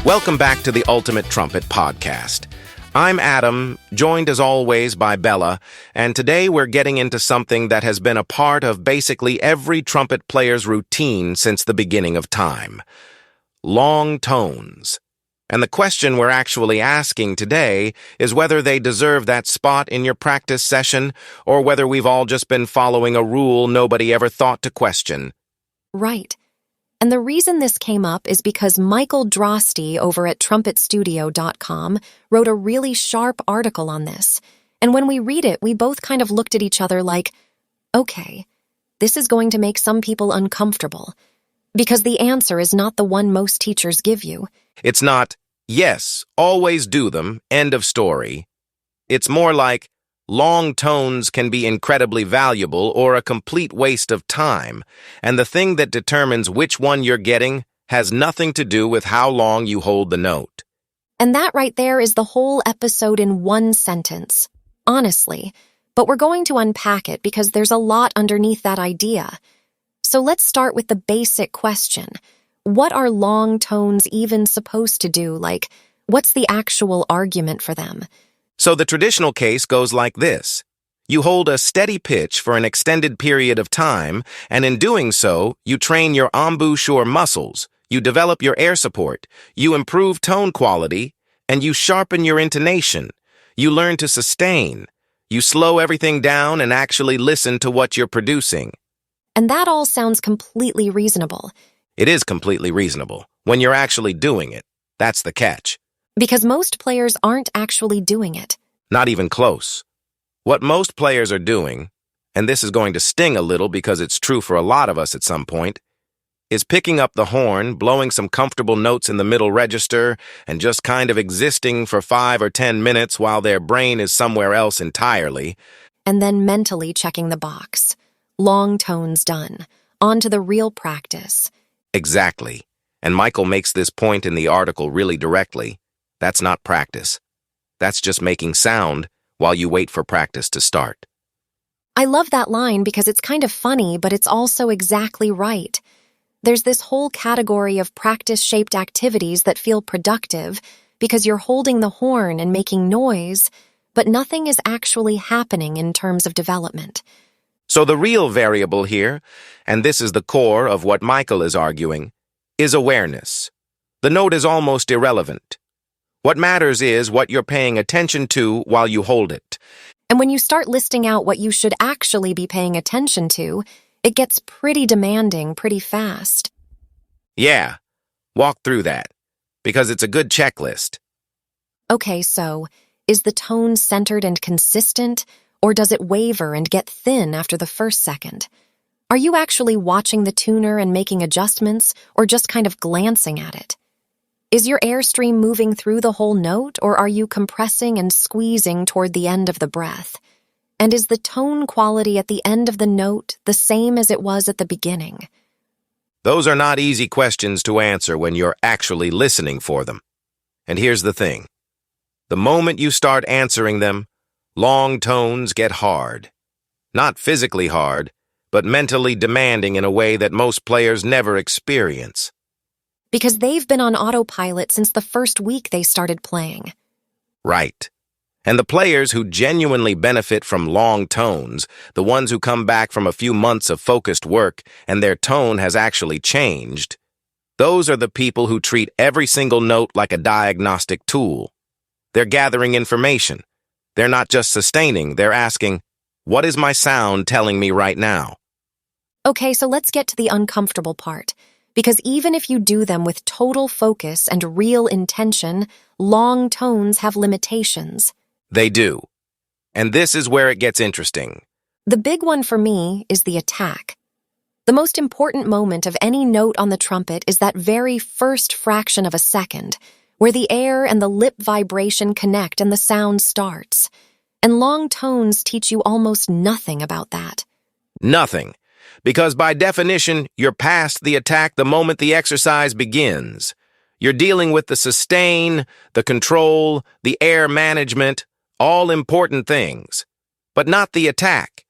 Welcome back to the Ultimate Trumpet Podcast. I'm Adam, joined as always by Bella, and today we're getting into something that has been a part of basically every trumpet player's routine since the beginning of time. Long tones. And the question we're actually asking today is whether they deserve that spot in your practice session, or whether we've all just been following a rule nobody ever thought to question. Right. And the reason this came up is because Michael Drosty over at trumpetstudio.com wrote a really sharp article on this. And when we read it, we both kind of looked at each other like, okay, this is going to make some people uncomfortable. Because the answer is not the one most teachers give you. It's not, yes, always do them, end of story. It's more like, long tones can be incredibly valuable or a complete waste of time, and the thing that determines which one you're getting has nothing to do with how long you hold the note. And that right there is the whole episode in one sentence, honestly. But we're going to unpack it because there's a lot underneath that idea. So let's start with the basic question. What are long tones even supposed to do? Like, what's the actual argument for them? So the traditional case goes like this. You hold a steady pitch for an extended period of time, and in doing so, you train your embouchure muscles, you develop your air support, you improve tone quality, and you sharpen your intonation. You learn to sustain. You slow everything down and actually listen to what you're producing. And that all sounds completely reasonable. It is completely reasonable. When you're actually doing it, that's the catch. Because most players aren't actually doing it. Not even close. What most players are doing, and this is going to sting a little because it's true for a lot of us at some point, is picking up the horn, blowing some comfortable notes in the middle register, and just kind of existing for 5 or 10 minutes while their brain is somewhere else entirely. And then mentally checking the box. Long tones done. On to the real practice. Exactly. And Michael makes this point in the article really directly. That's not practice. That's just making sound while you wait for practice to start. I love that line because it's kind of funny, but it's also exactly right. There's this whole category of practice-shaped activities that feel productive because you're holding the horn and making noise, but nothing is actually happening in terms of development. So the real variable here, and this is the core of what Michael is arguing, is awareness. The note is almost irrelevant. What matters is what you're paying attention to while you hold it. And when you start listing out what you should actually be paying attention to, it gets pretty demanding pretty fast. Yeah, walk through that, because it's a good checklist. Okay, so, is the tone centered and consistent, or does it waver and get thin after the first second? Are you actually watching the tuner and making adjustments, or just kind of glancing at it? Is your airstream moving through the whole note, or are you compressing and squeezing toward the end of the breath? And is the tone quality at the end of the note the same as it was at the beginning? Those are not easy questions to answer when you're actually listening for them. And here's the thing. The moment you start answering them, long tones get hard. Not physically hard, but mentally demanding in a way that most players never experience. Because they've been on autopilot since the first week they started playing. Right. And the players who genuinely benefit from long tones, the ones who come back from a few months of focused work and their tone has actually changed, those are the people who treat every single note like a diagnostic tool. They're gathering information. They're not just sustaining, they're asking, what is my sound telling me right now? Okay, so let's get to the uncomfortable part. Because even if you do them with total focus and real intention, long tones have limitations. They do. And this is where it gets interesting. The big one for me is the attack. The most important moment of any note on the trumpet is that very first fraction of a second, where the air and the lip vibration connect and the sound starts. And long tones teach you almost nothing about that. Nothing. Because by definition, you're past the attack the moment the exercise begins. You're dealing with the sustain, the control, the air management, all important things, but not the attack.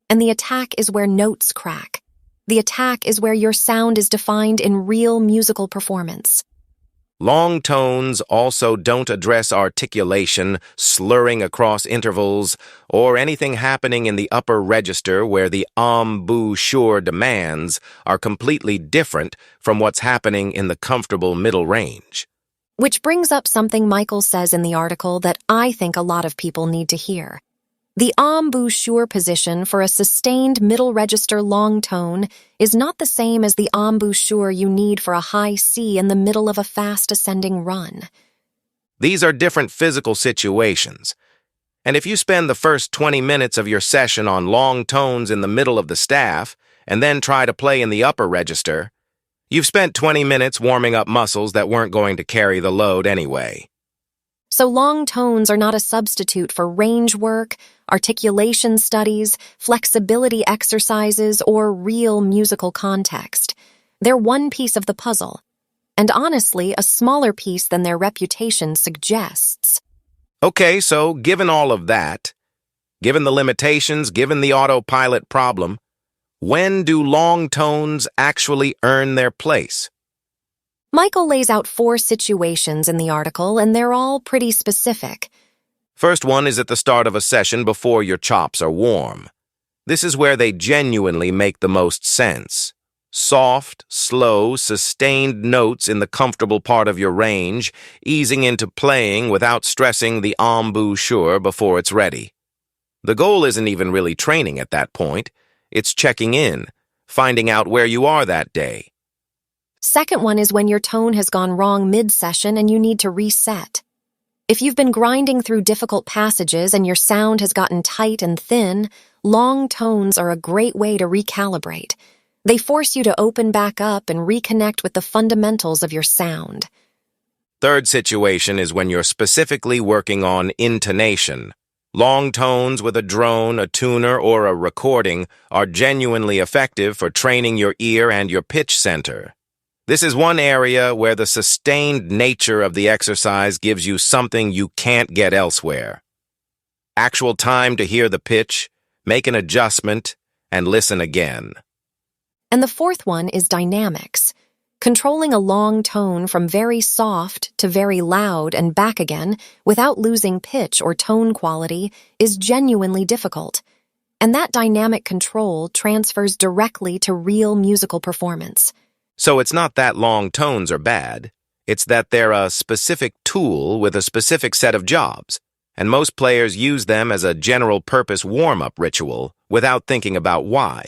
And the attack is where notes crack. The attack is where your sound is defined in real musical performance. Long tones also don't address articulation, slurring across intervals, or anything happening in the upper register where the embouchure demands are completely different from what's happening in the comfortable middle range. Which brings up something Michael says in the article that I think a lot of people need to hear. The embouchure position for a sustained middle register long tone is not the same as the embouchure you need for a high C in the middle of a fast ascending run. These are different physical situations. And if you spend the first 20 minutes of your session on long tones in the middle of the staff and then try to play in the upper register, you've spent 20 minutes warming up muscles that weren't going to carry the load anyway. So long tones are not a substitute for range work, articulation studies, flexibility exercises, or real musical context. They're one piece of the puzzle, and honestly, a smaller piece than their reputation suggests. Okay, so given all of that, given the limitations, given the autopilot problem, when do long tones actually earn their place? Michael lays out 4 situations in the article, and they're all pretty specific. First one is at the start of a session before your chops are warm. This is where they genuinely make the most sense. Soft, slow, sustained notes in the comfortable part of your range, easing into playing without stressing the embouchure before it's ready. The goal isn't even really training at that point. It's checking in, finding out where you are that day. Second one is when your tone has gone wrong mid-session and you need to reset. If you've been grinding through difficult passages and your sound has gotten tight and thin, long tones are a great way to recalibrate. They force you to open back up and reconnect with the fundamentals of your sound. Third situation is when you're specifically working on intonation. Long tones with a drone, a tuner, or a recording are genuinely effective for training your ear and your pitch center. This is one area where the sustained nature of the exercise gives you something you can't get elsewhere. Actual time to hear the pitch, make an adjustment, and listen again. And the fourth one is dynamics. Controlling a long tone from very soft to very loud and back again without losing pitch or tone quality is genuinely difficult. And that dynamic control transfers directly to real musical performance. So it's not that long tones are bad. It's that they're a specific tool with a specific set of jobs, and most players use them as a general-purpose warm-up ritual without thinking about why.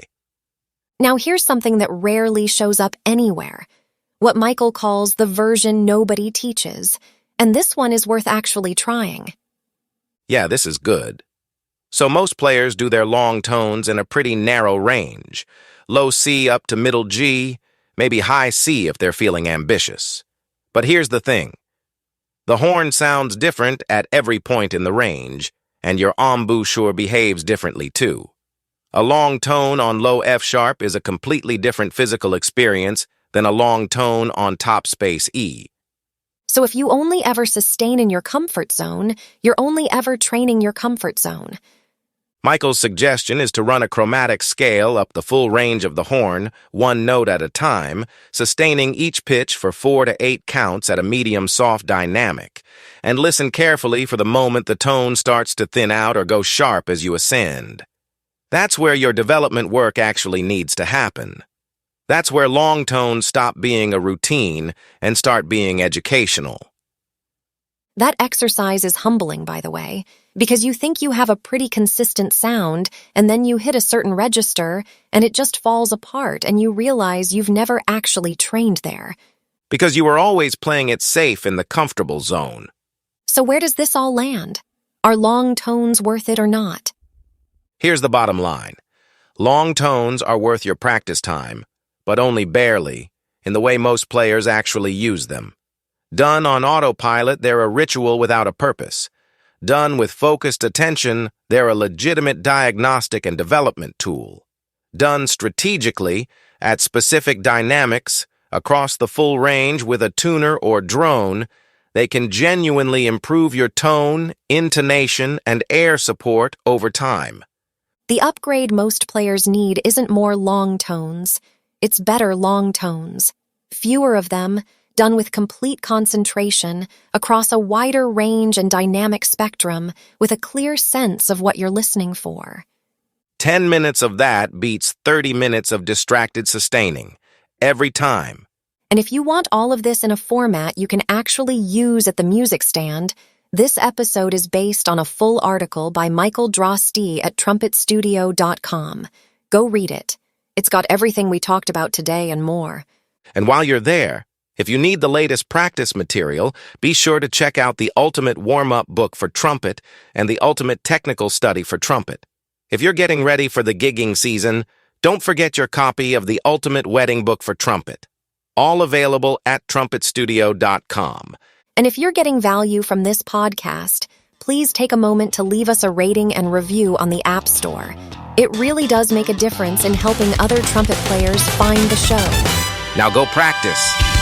Now here's something that rarely shows up anywhere, what Michael calls the version nobody teaches, and this one is worth actually trying. Yeah, this is good. So most players do their long tones in a pretty narrow range, low C up to middle G, maybe high C if they're feeling ambitious. But here's the thing. The horn sounds different at every point in the range, and your embouchure behaves differently too. A long tone on low F sharp is a completely different physical experience than a long tone on top space E. So if you only ever sustain in your comfort zone, you're only ever training your comfort zone. Michael's suggestion is to run a chromatic scale up the full range of the horn, one note at a time, sustaining each pitch for 4 to 8 counts at a medium-soft dynamic, and listen carefully for the moment the tone starts to thin out or go sharp as you ascend. That's where your development work actually needs to happen. That's where long tones stop being a routine and start being educational. That exercise is humbling, by the way, because you think you have a pretty consistent sound, and then you hit a certain register, and it just falls apart, and you realize you've never actually trained there. Because you were always playing it safe in the comfortable zone. So where does this all land? Are long tones worth it or not? Here's the bottom line. Long tones are worth your practice time, but only barely, in the way most players actually use them. Done on autopilot, they're a ritual without a purpose. Done with focused attention, they're a legitimate diagnostic and development tool. Done strategically, at specific dynamics, across the full range with a tuner or drone, they can genuinely improve your tone, intonation, and air support over time. The upgrade most players need isn't more long tones. It's better long tones. Fewer of them, done with complete concentration across a wider range and dynamic spectrum with a clear sense of what you're listening for. 10 minutes of that beats 30 minutes of distracted sustaining. Every time. And if you want all of this in a format you can actually use at the music stand, this episode is based on a full article by Michael Drosty at trumpetstudio.com. Go read it. It's got everything we talked about today and more. And while you're there, if you need the latest practice material, be sure to check out the Ultimate Warm-Up Book for Trumpet and the Ultimate Technical Study for Trumpet. If you're getting ready for the gigging season, don't forget your copy of the Ultimate Wedding Book for Trumpet. All available at trumpetstudio.com. And if you're getting value from this podcast, please take a moment to leave us a rating and review on the App Store. It really does make a difference in helping other trumpet players find the show. Now go practice.